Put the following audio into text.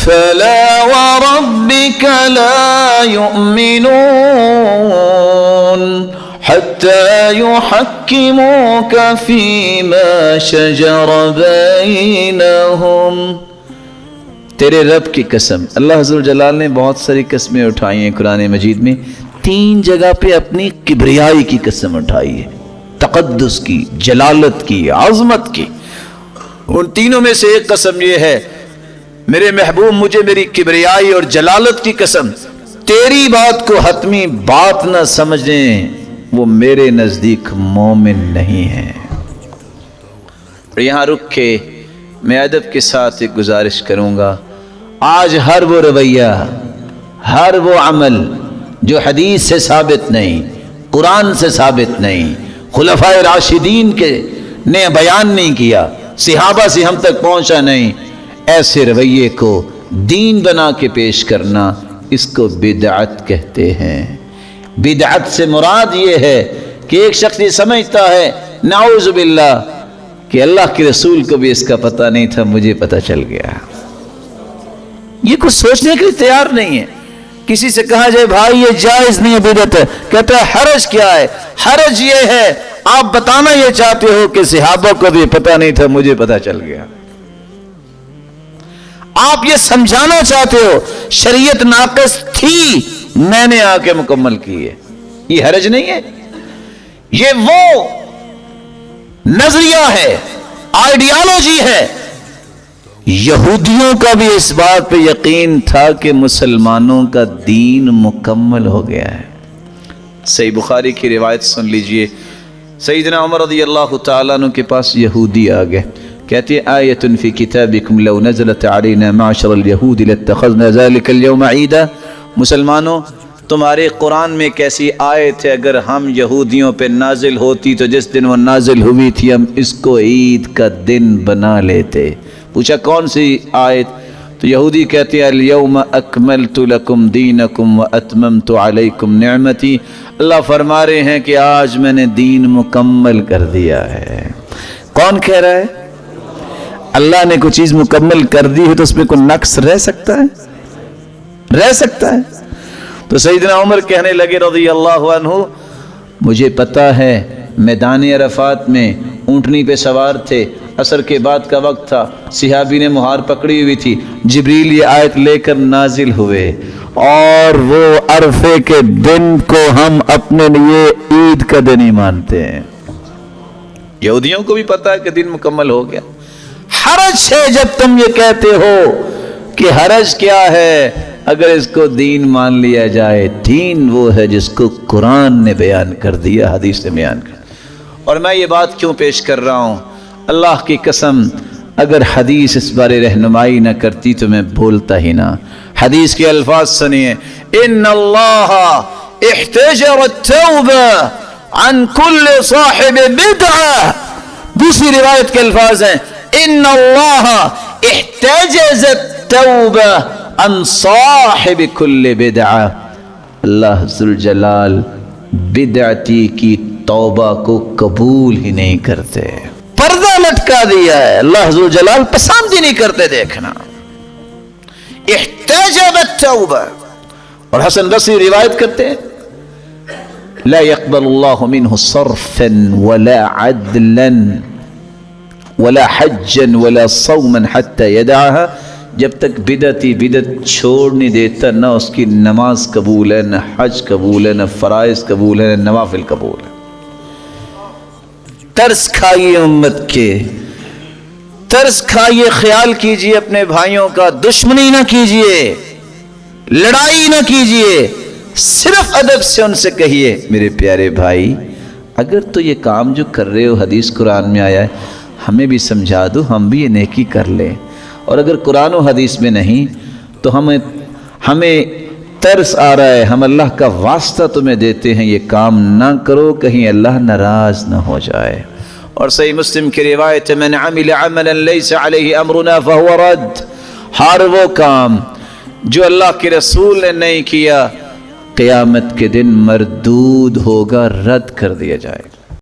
فلا وربك لا يؤمنون حتى يحكموك فيما شجر بينهم. تیرے رب کی قسم. اللہ عز و جلال نے بہت ساری قسمیں اٹھائی ہیں قرآن مجید میں. 3 جگہ پہ اپنی کبریائی کی قسم اٹھائی ہے، تقدس کی، جلالت کی، عظمت کی. ان تینوں میں سے ایک قسم یہ ہے، میرے محبوب مجھے میری کبریائی اور جلالت کی قسم، تیری بات کو حتمی بات نہ سمجھیں، وہ میرے نزدیک مومن نہیں ہے. اور یہاں رک کے میں ادب کے ساتھ ایک گزارش کروں گا. آج ہر وہ رویہ، ہر وہ عمل جو حدیث سے ثابت نہیں، قرآن سے ثابت نہیں، خلفائے راشدین کے نے بیان نہیں کیا، صحابہ سے ہم تک پہنچا نہیں، ایسے رویے کو دین بنا کے پیش کرنا، اس کو بدعت کہتے ہیں. بدعت سے مراد یہ ہے کہ ایک شخص یہ سمجھتا ہے نعوذ باللہ کہ اللہ کے رسول کو بھی اس کا پتہ نہیں تھا، مجھے پتہ چل گیا. یہ کچھ سوچنے کے لیے تیار نہیں ہے. کسی سے کہا جائے بھائی یہ جائز نہیں ہے، بدعت ہے، کہتا ہے حرج کیا ہے؟ حرج یہ ہے آپ بتانا یہ چاہتے ہو کہ صحابہ کو بھی پتہ نہیں تھا، مجھے پتہ چل گیا. آپ یہ سمجھانا چاہتے ہو شریعت ناقص تھی، میں نے آ کے مکمل کی ہے. یہ حرج نہیں ہے. یہ وہ نظریہ ہے، آئیڈیالوجی ہے. یہودیوں کا بھی اس بات پہ یقین تھا کہ مسلمانوں کا دین مکمل ہو گیا ہے. صحیح بخاری کی روایت سن لیجئے. سیدنا عمر رضی اللہ تعالیٰ عنہ کے پاس یہودی آ گئے، کہتے ہیں آیت فی کتابکم لو نزلت علینا معشر الیہود لاتخذنا ذلک اليوم عیدا. مسلمانوں تمہارے قرآن میں کیسی آیت ہے اگر ہم یہودیوں پہ نازل ہوتی تو جس دن وہ نازل ہوئی تھی ہم اس کو عید کا دن بنا لیتے. پوچھا کون سی آیت؟ تو یہودی کہتے ہیں الیوم اکملت لکم دینکم واتممت علیکم نعمتی. اللہ فرما رہے ہیں کہ آج میں نے دین مکمل کر دیا ہے. کون کہہ رہا ہے؟ اللہ نے کوئی چیز مکمل کر دی ہے تو اس میں کوئی نقص رہ سکتا ہے؟ رہ سکتا ہے؟ تو سیدنا عمر کہنے لگے رضی اللہ عنہ، مجھے پتا ہے میدان عرفات میں اونٹنی پہ سوار تھے، عصر کے بعد کا وقت تھا، صحابی نے مہار پکڑی ہوئی تھی، جبریل یہ آیت لے کر نازل ہوئے اور وہ عرفے کے دن کو ہم اپنے لیے عید کا دن ہی مانتے ہیں. یہودیوں کو بھی پتا ہے کہ دن مکمل ہو گیا. حرج ہے جب تم یہ کہتے ہو کہ حرج کیا ہے اگر اس کو دین مان لیا جائے. دین وہ ہے جس کو قرآن نے بیان کر دیا، حدیث نے بیان کر. اور میں یہ بات کیوں پیش کر رہا ہوں؟ اللہ کی قسم اگر حدیث اس بارے رہنمائی نہ کرتی تو میں بولتا ہی نہ. حدیث کے الفاظ سنیے، ان اللہ احتجر التوبہ عن كل صاحب بدعہ. دوسری روایت کے الفاظ ہیں ان اللہ احتجز التوبہ عن صاحب كل بدعہ. اللہ ذوالجلال بدعتی کی توبہ کو قبول ہی نہیں کرتے. پردہ لٹکا دیا ہے، اللہ ذوالجلال پسند ہی نہیں کرتے دیکھنا. احتجب التوبہ. اور حسن بصری روایت کرتے ہیں لا يقبل اللہ منہ صرفا ولا عدلا ولا حجا ولا صوما حتى يدعها. جب تک بدعتی بدعت چھوڑ نہیں دیتا نہ اس کی نماز قبول ہے، نہ حج قبول ہے، نہ فرائض قبول ہے، نہ نوافل قبول ہے. ترس کھائیے امت کے، ترس کھائیے، خیال کیجئے اپنے بھائیوں کا. دشمنی نہ کیجئے، لڑائی نہ کیجئے، صرف ادب سے ان سے کہیے میرے پیارے بھائی اگر تو یہ کام جو کر رہے ہو حدیث قرآن میں آیا ہے ہمیں بھی سمجھا دو، ہم بھی یہ نیکی کر لیں. اور اگر قرآن و حدیث میں نہیں تو ہمیں ترس آ رہا ہے، ہم اللہ کا واسطہ تمہیں دیتے ہیں یہ کام نہ کرو کہیں اللہ ناراض نہ ہو جائے. اور صحیح مسلم کی روایت من عمل عملا لیس علیہ امرنا فہو رد. ہر وہ کام جو اللہ کے رسول نے نہیں کیا قیامت کے دن مردود ہوگا، رد کر دیا جائے گا.